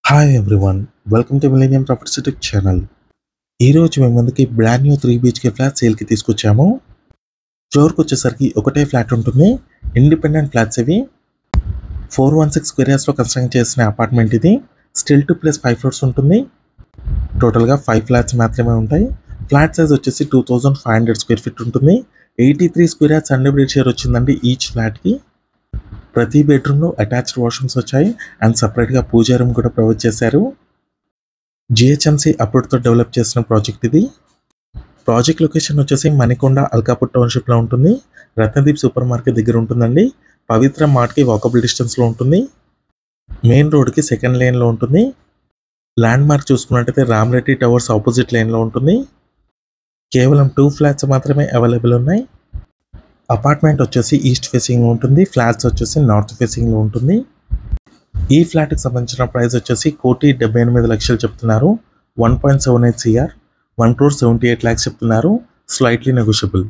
Hi everyone, welcome to millennium properties YouTube channel. ఈరోజు మేము ముందుకి బ్రాండ్ న్యూ 3 BHK ఫ్లాట్ సేల్కి తీసుకొచ్చాము. ఫ్లోర్కి వచ్చేసరికి ఒకటే ఫ్లాట్ ఉంటుంది. ఇండిపెండెంట్ ఫ్లాట్స్ ఇవి. 416 స్క్వేర్ యార్డ్స్లో కన్స్ట్రక్ట్ చేసిన అపార్ట్మెంట్ ఇది. స్టిల్ 2 + 5 ఫ్లోర్స్ ఉంటుంది. టోటల్గా 5 ఫ్లాట్స్ మాత్రమే ఉంటాయి. ఫ్లాట్ సైజ్ వచ్చేసి 2500 స్క్వేర్ ఫీట్ ఉంటుంది. 83 స్క్వేర్ యార్డ్స్ అన్డివైడెడ్ షేర్ వచ్చిందండి ఈచ్ ఫ్లాట్కి. ప్రతి బెడ్రూమ్లో అటాచ్డ్ వాష్రూమ్స్ వచ్చాయి అండ్ సపరేట్గా పూజా రూమ్ కూడా ప్రొవైడ్ చేశారు. జిహెచ్ఎంసీ అప్రూవ్డ్తో డెవలప్ చేసిన ప్రాజెక్ట్ ఇది. ప్రాజెక్ట్ లొకేషన్ వచ్చేసి మణికొండ అల్కాపూర్ టౌన్షిప్లో ఉంటుంది. రత్నదీప్ సూపర్ మార్కెట్ దగ్గర ఉంటుందండి. పవిత్ర మార్ట్కి వాకబుల్ డిస్టెన్స్లో ఉంటుంది. మెయిన్ రోడ్కి సెకండ్ లేన్లో ఉంటుంది. ల్యాండ్ మార్క్ చూసుకున్నట్టయితే రామరెడ్డి టవర్స్ ఆపోజిట్ లేన్లో ఉంటుంది. కేవలం 2 ఫ్లాట్స్ మాత్రమే అవైలబుల్ ఉన్నాయి. అపార్ట్మెంట్ వచ్చేసి ఈస్ట్ ఫేసింగ్లో ఉంటుంది. ఫ్లాట్స్ వచ్చేసి నార్త్ ఫేసింగ్లో ఉంటుంది. ఈ ఫ్లాట్కి సంబంధించిన ప్రైస్ వచ్చేసి 1,78,00,000 చెప్తున్నారు. 1.78 CR, 1,78,00,000 చెప్తున్నారు. Slightly negotiable.